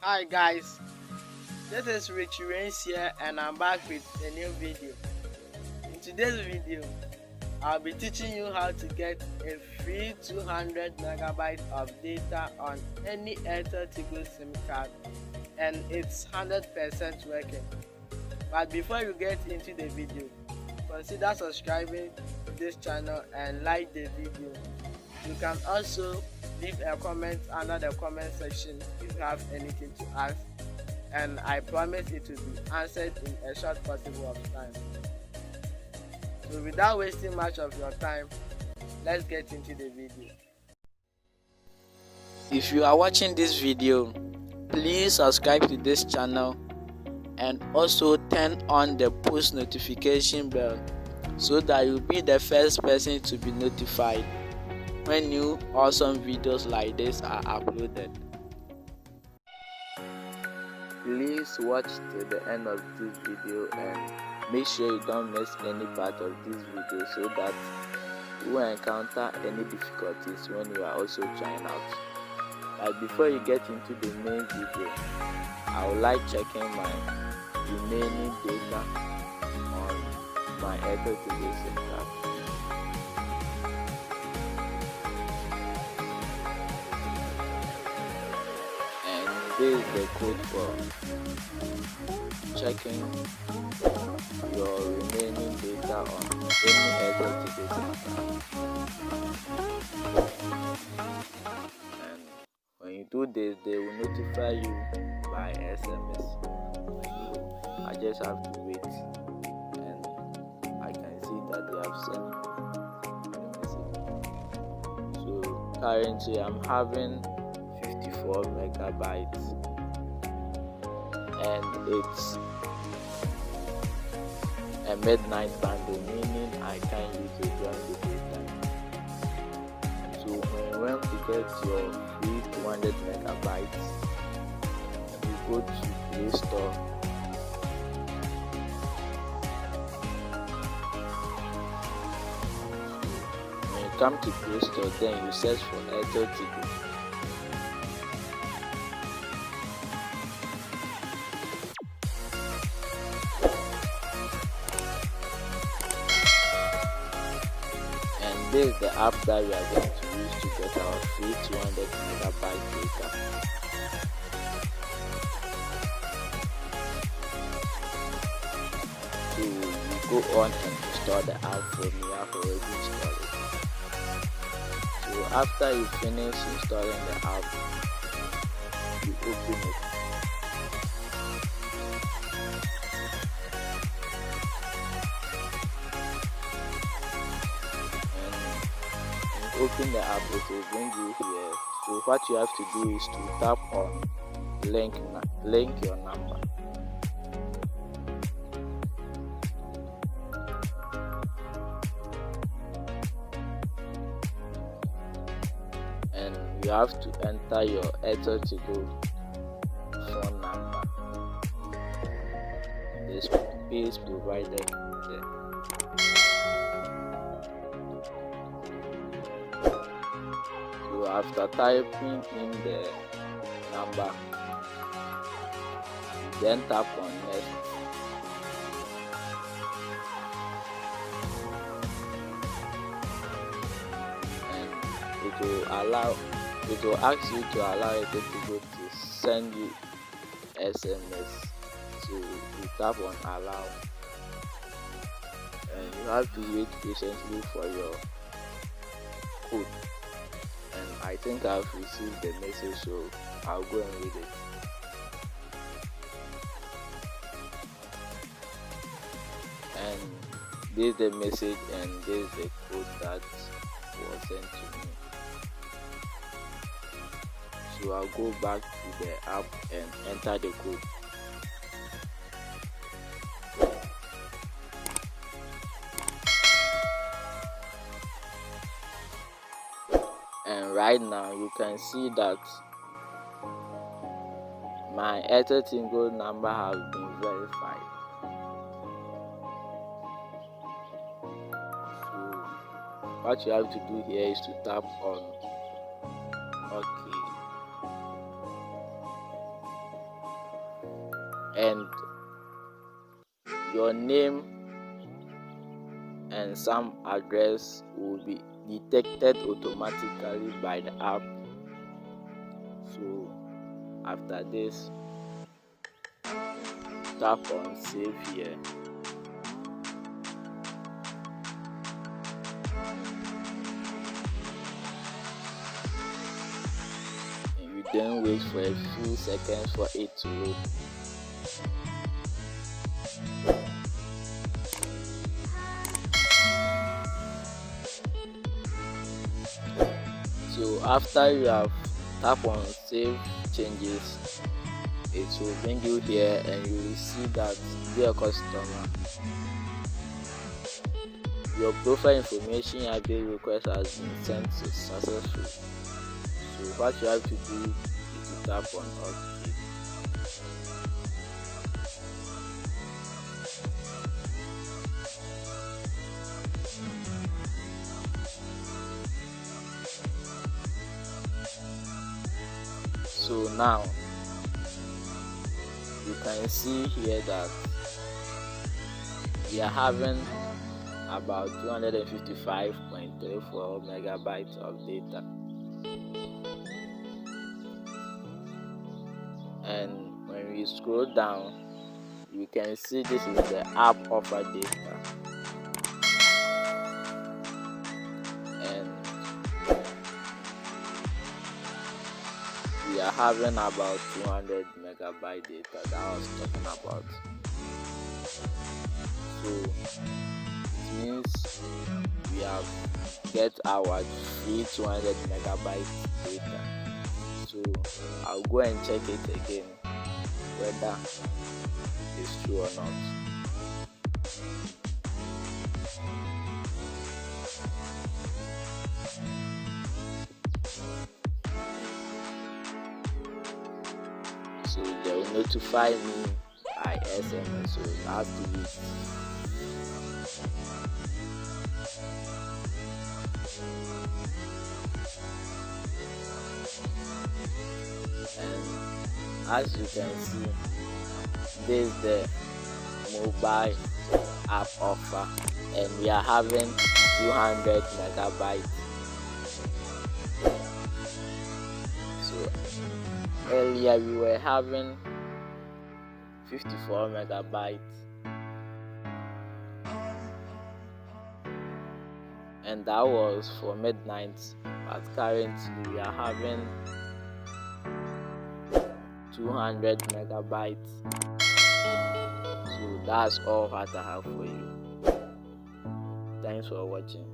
Hi guys, this is Richie Rains here and I'm back with a new video. In today's video, I'll be teaching you how to get a free 200 megabytes of data on any Airtel Tigo SIM card and it's 100% working. But before you get into the video, consider subscribing to this channel and like the video. You can also leave a comment under the comment section if you have anything to ask, and I promise it will be answered in a short possible of time. So without wasting much of your time, let's get into the video. If you are watching this video, please subscribe to this channel and also turn on the post notification bell so that you'll be the first person to be notified when new awesome videos like this are uploaded. Please watch till the end of this video and make sure you don't miss any part of this video so that you won't encounter any difficulties when you are also trying out. But before you get into the main video, I would like checking my remaining data on my Airtel Tigo SIM card. This is the code for checking your remaining data on any Airtel Tigo SIM card. And when you do this, they will notify you by SMS. So I just have to wait, and I can see that they have sent the message. So currently I'm having 54 megabytes and it's a midnight bundle, meaning I can't use it during the daytime. So when you want to get your free 200 megabytes, you go to Play Store when you come to Play Store, then you search for Airtel Tigo. This is the app that we are going to use to get our free 200 megabyte data. So you go on and install the app. For me, I've already installed it. So after you finish installing the app, you open it. Open the app, it will bring you here. So what you have to do is to tap on link your number. And you have to enter your Airtel Tigo phone number. This is provided there. After typing in the number, then tap on next. And it will ask you to allow it to send you SMS. So you tap on allow, and you have to wait patiently for your code. And I think I've received the message, so I'll go and read it. And this is the message and this is the code that was sent to me. So I'll go back to the app and enter the code. And right now you can see that my Airtel Tingo number has been verified. So what you have to do here is to tap on OK, and your name and some address will be detected automatically by the app. So after this, tap on save here. And you then wait for a few seconds for it to load. So after you have tap on save changes, it will bring you here and you will see that, dear customer, your profile information update request has been sent successfully. So what you have to do is to tap on OK. So now you can see here that we are having about 255.34 megabytes of data, and when we scroll down you can see this is the app offer data, and we are having about 200 megabyte data that I was talking about. So it means we have get our free 200 megabyte data. So I'll go and check it again whether it's true or not. So they will notify me by SMS, so it has to be. And as you can see, this is the mobile app offer, and we are having 200 megabytes. So earlier we were having 54 megabytes, and that was for midnight, but currently we are having 200 megabytes. So that's all that I have for you. Thanks for watching.